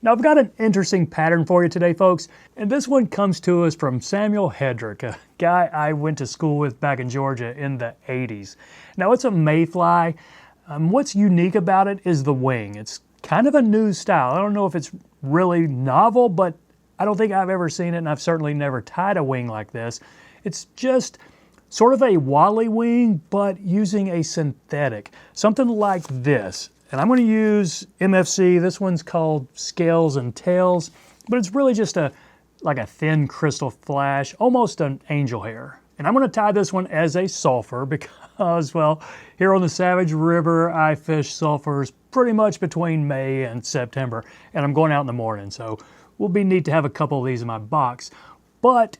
Now I've got an interesting pattern for you today, folks, and this one comes to us from Samuel Headrick, a guy I went to school with back in Georgia in the 80s. Now it's a Mayfly. What's unique about it is the wing. It's kind of a new style. I don't know if it's really novel, but I don't think I've ever seen it, and I've certainly never tied a wing like this. It's just sort of a Wally wing, but using a synthetic, something like this. And I'm going to use MFC. This one's called Scales and Tails, but it's really just like a thin crystal flash, almost an angel hair. And I'm going to tie this one as a sulfur because, well, here on the Savage River, I fish sulfurs pretty much between May and September, and I'm going out in the morning, so it will be neat to have a couple of these in my box. But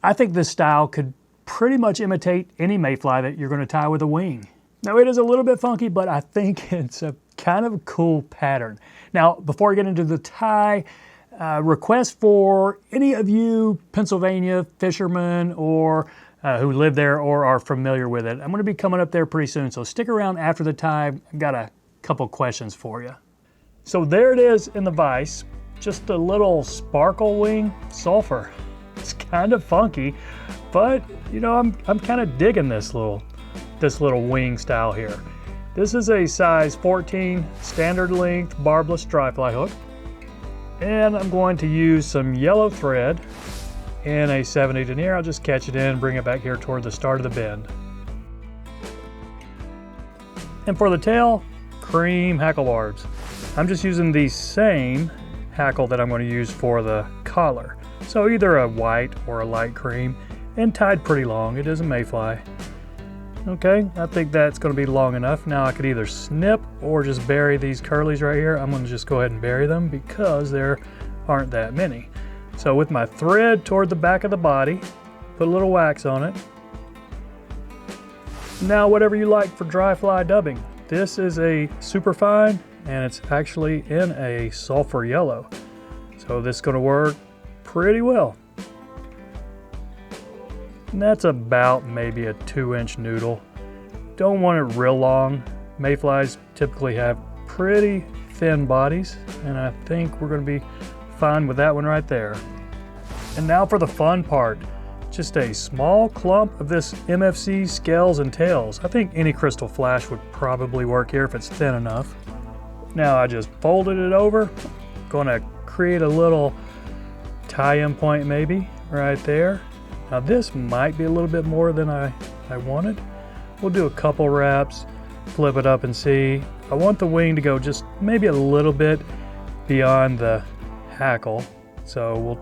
I think this style could pretty much imitate any Mayfly that you're going to tie with a wing. Now it is a little bit funky, but I think it's a kind of a cool pattern. Now, before I get into the tie, request for any of you Pennsylvania fishermen or who live there or are familiar with it. I'm going to be coming up there pretty soon, so stick around after the tie. I've got a couple questions for you. So there it is in the vise, just a little sparkle wing sulfur. It's kind of funky, but you know, I'm kind of digging this little wing style here. This is a size 14 standard length barbless dry fly hook, and I'm going to use some yellow thread and a 7/8 denier. I'll just catch it in and bring it back here toward the start of the bend. And for the tail, cream hackle barbs. I'm just using the same hackle that I'm going to use for the collar. So either a white or a light cream, and tied pretty long. It is a Mayfly. Okay, I think that's going to be long enough. Now I could either snip or just bury these curlies right here. I'm going to just go ahead and bury them because there aren't that many. So with my thread toward the back of the body, put a little wax on it. Now whatever you like for dry fly dubbing. This is a super fine and it's actually in a sulfur yellow. So this is going to work pretty well. And that's about maybe a 2-inch noodle. Don't want it real long. Mayflies typically have pretty thin bodies, and I think we're going to be fine with that one right there. And now for the fun part. Just a small clump of this MFC Scales and Tails. I think any crystal flash would probably work here if it's thin enough. Now I just folded it over. Going to create a little tie-in point maybe right there. Now this might be a little bit more than I wanted. We'll do a couple wraps, flip it up and see. I want the wing to go just maybe a little bit beyond the hackle. So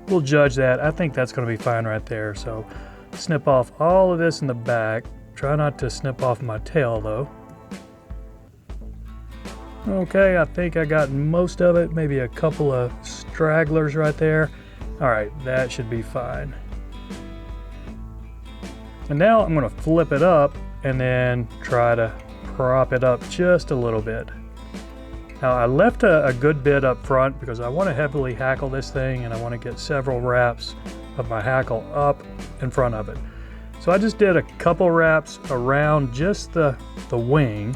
we'll judge that. I think that's going to be fine right there. So snip off all of this in the back. Try not to snip off my tail though. Okay, I think I got most of it. Maybe a couple of stragglers right there. All right, that should be fine. And now I'm going to flip it up and then try to prop it up just a little bit. Now I left a good bit up front because I want to heavily hackle this thing and I want to get several wraps of my hackle up in front of it. So I just did a couple wraps around just the wing,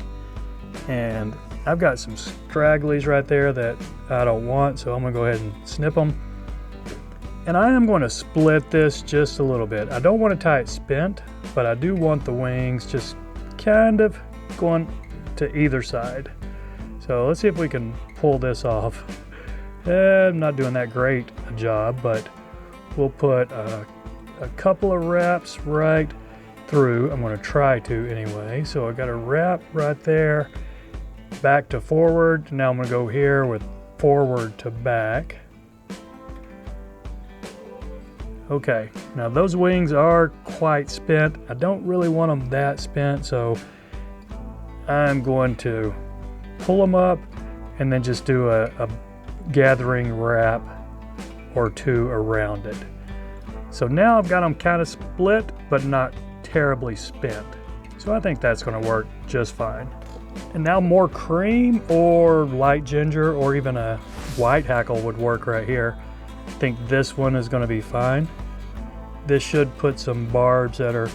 and I've got some stragglies right there that I don't want, so I'm going to go ahead and snip them. And I am going to split this just a little bit. I don't want to tie it spent, but I do want the wings just kind of going to either side. So let's see if we can pull this off. I'm not doing that great a job, but we'll put a couple of wraps right through. I'm going to try to anyway. So I got a wrap right there, back to forward. Now I'm going to go here with forward to back. Okay, now those wings are quite spent. I don't really want them that spent, so I'm going to pull them up and then just do a gathering wrap or two around it. So now I've got them kind of split, but not terribly spent. So I think that's going to work just fine. And now more cream or light ginger or even a white hackle would work right here. I think this one is going to be fine. This should put some barbs that are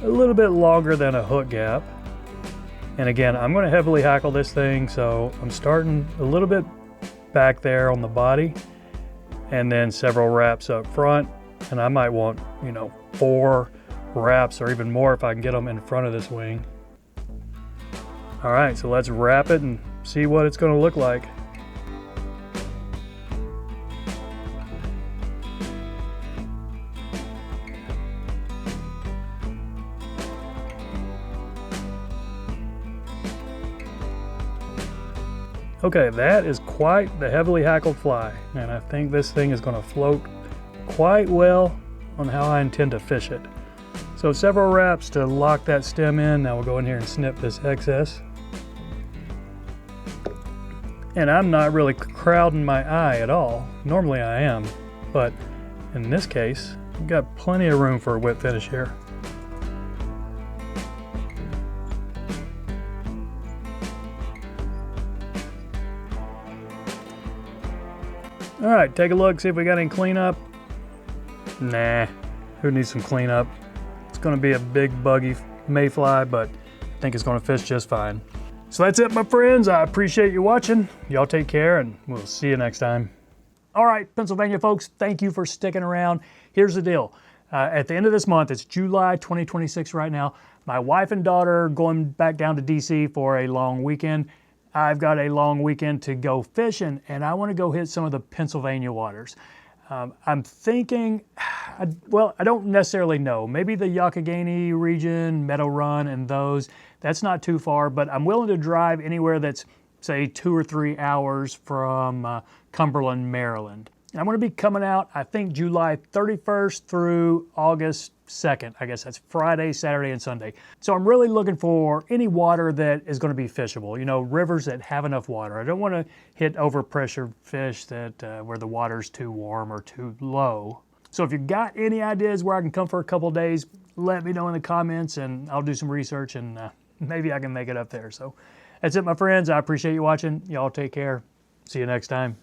a little bit longer than a hook gap. And again, I'm going to heavily hackle this thing, so I'm starting a little bit back there on the body, and then several wraps up front. And I might want, 4 wraps or even more if I can get them in front of this wing. All right, so let's wrap it and see what it's going to look like. Okay, that is quite the heavily hackled fly, and I think this thing is going to float quite well on how I intend to fish it. So several wraps to lock that stem in. Now we'll go in here and snip this excess. And I'm not really crowding my eye at all. Normally I am, but in this case, I've got plenty of room for a whip finish here. All right, take a look, see if we got any cleanup. Nah, who needs some cleanup? It's gonna be a big buggy mayfly, but I think it's gonna fish just fine. So that's it, my friends. I appreciate you watching. Y'all take care, and we'll see you next time. All right, Pennsylvania folks, thank you for sticking around. Here's the deal. At the end of this month, it's July 2026 right now, my wife and daughter are going back down to DC for a long weekend. I've got a long weekend to go fishing, and I want to go hit some of the Pennsylvania waters. I'm thinking, well, I don't necessarily know. Maybe the Youghiogheny region, Meadow Run, and those. That's not too far, but I'm willing to drive anywhere that's, say, 2 or 3 hours from Cumberland, Maryland. And I'm going to be coming out, I think, July 31st through August 2nd. I guess that's Friday, Saturday, and Sunday. So I'm really looking for any water that is going to be fishable. Rivers that have enough water. I don't want to hit overpressure fish that where the water's too warm or too low. So if you've got any ideas where I can come for a couple days, let me know in the comments, and I'll do some research, and maybe I can make it up there. So that's it, my friends. I appreciate you watching. Y'all take care. See you next time.